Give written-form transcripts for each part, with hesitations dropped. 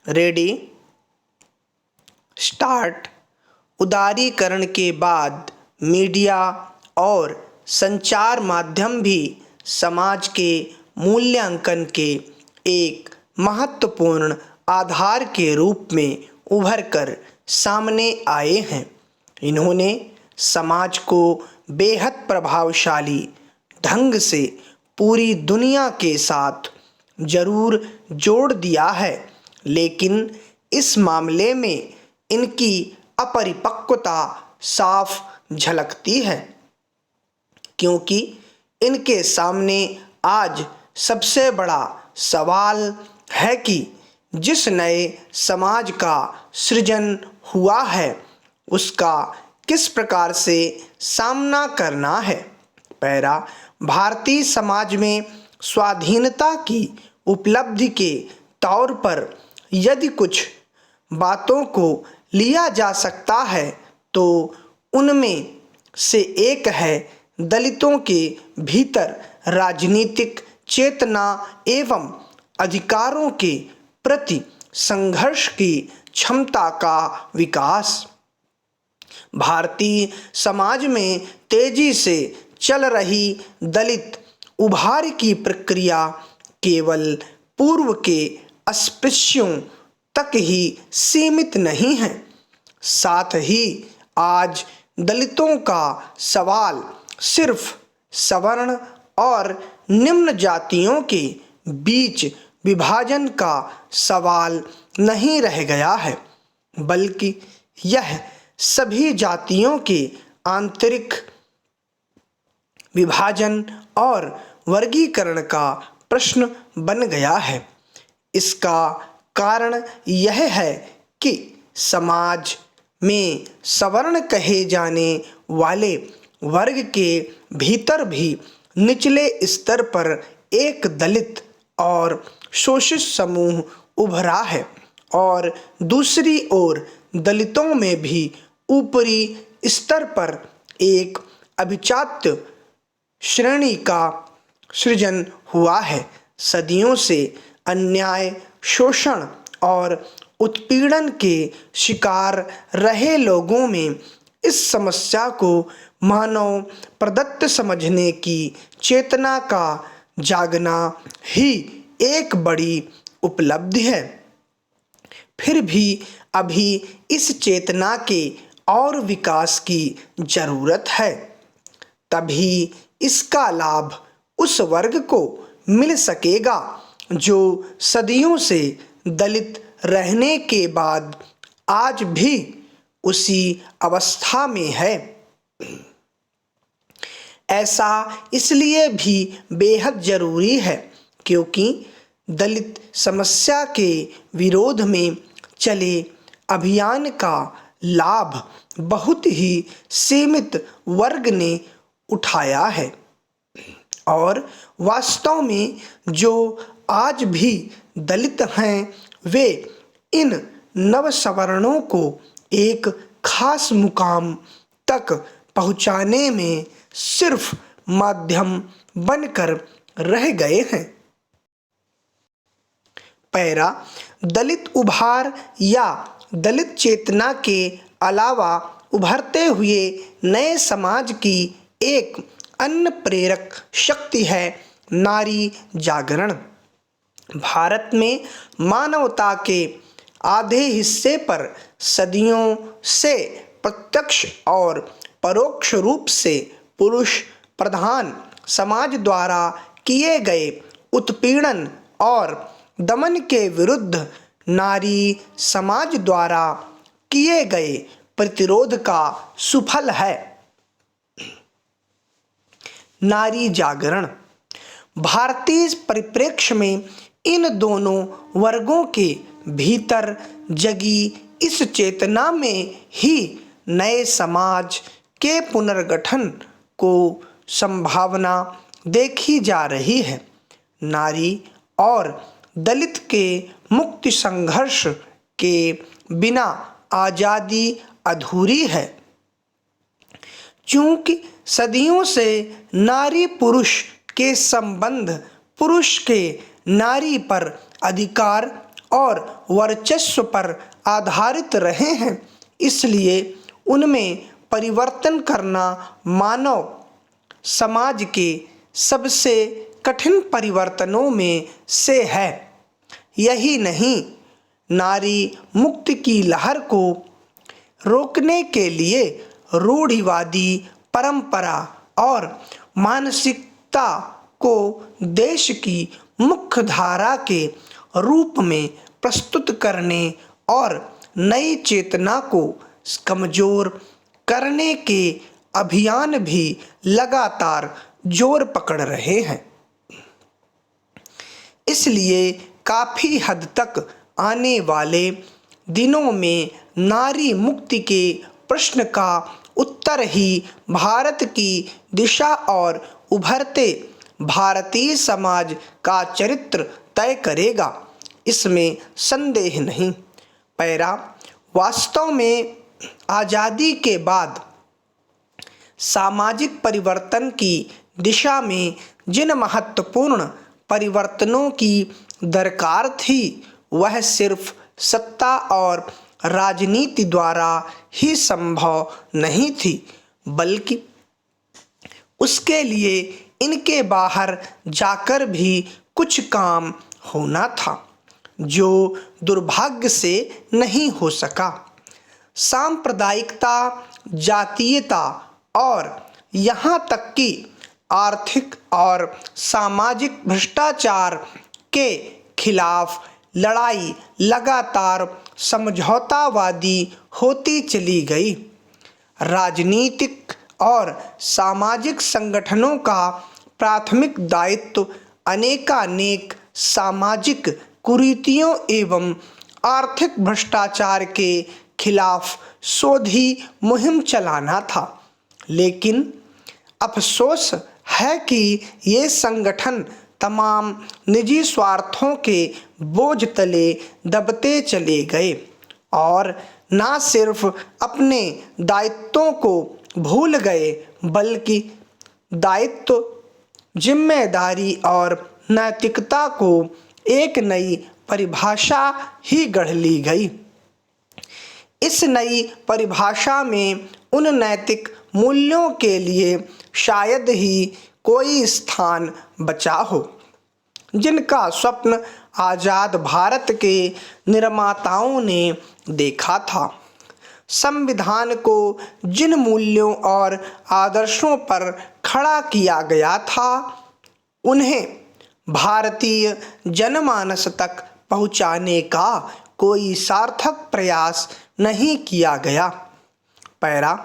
Ready start. उदारीकरण के बाद मीडिया और संचार माध्यम भी समाज के मूल्यांकन के एक महत्वपूर्ण आधार के रूप में उभर कर सामने आए हैं। इन्होंने समाज को बेहद प्रभावशाली ढंग से पूरी दुनिया के साथ जरूर जोड़ दिया है, लेकिन इस मामले में इनकी अपरिपक्वता साफ झलकती है, क्योंकि इनके सामने आज सबसे बड़ा सवाल है कि जिस नए समाज का सृजन हुआ है उसका किस प्रकार से सामना करना है। पहला, भारतीय समाज में स्वाधीनता की उपलब्धि के तौर पर यदि कुछ बातों को लिया जा सकता है तो उनमें से एक है दलितों के भीतर राजनीतिक चेतना एवं अधिकारों के प्रति संघर्ष की क्षमता का विकास। भारतीय समाज में तेजी से चल रही दलित उभार की प्रक्रिया केवल पूर्व के अस्पृश्यों तक ही सीमित नहीं है, साथ ही आज दलितों का सवाल सिर्फ सवर्ण और निम्न जातियों के बीच विभाजन का सवाल नहीं रह गया है, बल्कि यह सभी जातियों के आंतरिक विभाजन और वर्गीकरण का प्रश्न बन गया है। इसका कारण यह है कि समाज में सवर्ण कहे जाने वाले वर्ग के भीतर भी निचले स्तर पर एक दलित और शोषित समूह उभरा है और दूसरी ओर दलितों में भी ऊपरी स्तर पर एक अभिजात श्रेणी का सृजन हुआ है। सदियों से अन्याय, शोषण और उत्पीड़न के शिकार रहे लोगों में इस समस्या को मानव प्रदत्त समझने की चेतना का जागना ही एक बड़ी उपलब्धि है। फिर भी अभी इस चेतना के और विकास की जरूरत है, तभी इसका लाभ उस वर्ग को मिल सकेगा जो सदियों से दलित रहने के बाद आज भी उसी अवस्था में है। ऐसा इसलिए भी बेहद जरूरी है क्योंकि दलित समस्या के विरोध में चले अभियान का लाभ बहुत ही सीमित वर्ग ने उठाया है और वास्तव में जो आज भी दलित हैं वे इन नवसवर्णों को एक खास मुकाम तक पहुंचाने में सिर्फ माध्यम बनकर रह गए हैं। पैरा दलित उभार या दलित चेतना के अलावा उभरते हुए नए समाज की एक अन्य प्रेरक शक्ति है नारी जागरण। भारत में मानवता के आधे हिस्से पर सदियों से प्रत्यक्ष और परोक्ष रूप से पुरुष प्रधान समाज द्वारा किए गए उत्पीड़न और दमन के विरुद्ध नारी समाज द्वारा किए गए प्रतिरोध का सुफल है। नारी जागरण भारतीय परिप्रेक्ष्य में इन दोनों वर्गों के भीतर जगी इस चेतना में ही नए समाज के पुनर्गठन को संभावना देखी जा रही है। नारी और दलित के मुक्ति संघर्ष के बिना आज़ादी अधूरी है। चूंकि सदियों से नारी पुरुष के संबंध पुरुष के नारी पर अधिकार और वर्चस्व पर आधारित रहे हैं, इसलिए उनमें परिवर्तन करना मानव समाज के सबसे कठिन परिवर्तनों में से है। यही नहीं, नारी मुक्ति की लहर को रोकने के लिए रूढ़िवादी परंपरा और मानसिकता को देश की मुख्य धारा के रूप में प्रस्तुत करने और नई चेतना को कमजोर करने के अभियान भी लगातार जोर पकड़ रहे हैं। इसलिए काफ़ी हद तक आने वाले दिनों में नारी मुक्ति के प्रश्न का उत्तर ही भारत की दिशा और उभरते भारतीय समाज का चरित्र तय करेगा, इसमें संदेह नहीं। पैरा वास्तव में आज़ादी के बाद सामाजिक परिवर्तन की दिशा में जिन महत्वपूर्ण परिवर्तनों की दरकार थी, वह सिर्फ सत्ता और राजनीति द्वारा ही संभव नहीं थी, बल्कि उसके लिए इनके बाहर जाकर भी कुछ काम होना था, जो दुर्भाग्य से नहीं हो सका। सांप्रदायिकता, जातीयता और यहाँ तक कि आर्थिक और सामाजिक भ्रष्टाचार के खिलाफ लड़ाई लगातार समझौतावादी होती चली गई। राजनीतिक और सामाजिक संगठनों का प्राथमिक दायित्व अनेकानेक सामाजिक कुरीतियों एवं आर्थिक भ्रष्टाचार के खिलाफ शोधी मुहिम चलाना था, लेकिन अफसोस है कि ये संगठन तमाम निजी स्वार्थों के बोझ तले दबते चले गए और न सिर्फ अपने दायित्वों को भूल गए, बल्कि दायित्व, जिम्मेदारी और नैतिकता को एक नई परिभाषा ही गढ़ ली गई। इस नई परिभाषा में उन नैतिक मूल्यों के लिए शायद ही कोई स्थान बचा हो जिनका स्वप्न आज़ाद भारत के निर्माताओं ने देखा था। संविधान को जिन मूल्यों और आदर्शों पर खड़ा किया गया था, उन्हें भारतीय जनमानस तक पहुंचाने का कोई सार्थक प्रयास नहीं किया गया। पैरा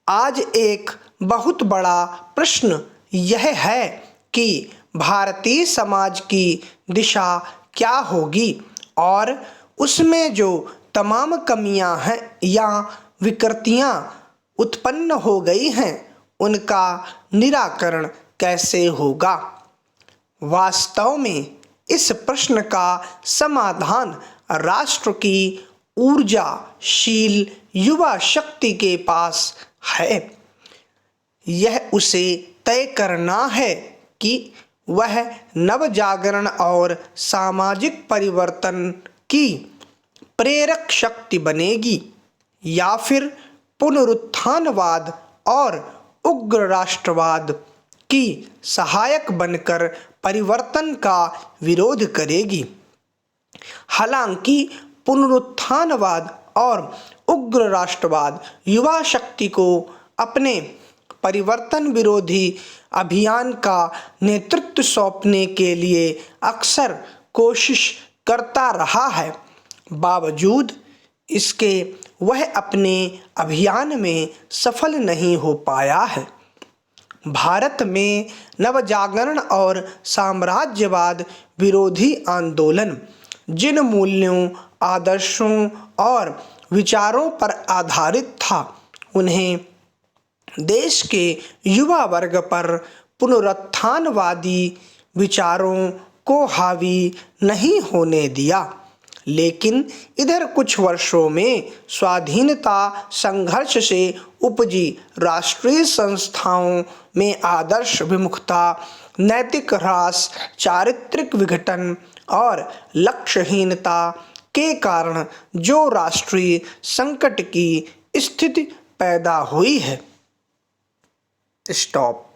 आज एक बहुत बड़ा प्रश्न यह है कि भारतीय समाज की दिशा क्या होगी और उसमें जो तमाम कमियां हैं या विकृतियां उत्पन्न हो गई हैं, उनका निराकरण कैसे होगा। वास्तव में इस प्रश्न का समाधान राष्ट्र की ऊर्जाशील युवा शक्ति के पास है। यह उसे तय करना है कि वह नवजागरण और सामाजिक परिवर्तन की प्रेरक शक्ति बनेगी या फिर पुनरुत्थानवाद और उग्र राष्ट्रवाद की सहायक बनकर परिवर्तन का विरोध करेगी। हालांकि पुनरुत्थानवाद और उग्र राष्ट्रवाद युवा शक्ति को अपने परिवर्तन विरोधी अभियान का नेतृत्व सौंपने के लिए अक्सर कोशिश करता रहा है, बावजूद इसके वह अपने अभियान में सफल नहीं हो पाया है। भारत में नवजागरण और साम्राज्यवाद विरोधी आंदोलन जिन मूल्यों, आदर्शों और विचारों पर आधारित था, उन्हें देश के युवा वर्ग पर पुनरुत्थानवादी विचारों को हावी नहीं होने दिया। लेकिन इधर कुछ वर्षों में स्वाधीनता संघर्ष से उपजी राष्ट्रीय संस्थाओं में आदर्श विमुखता नैतिक ह्रास, चारित्रिक विघटन और लक्ष्यहीनता के कारण जो राष्ट्रीय संकट की स्थिति पैदा हुई है। स्टॉप।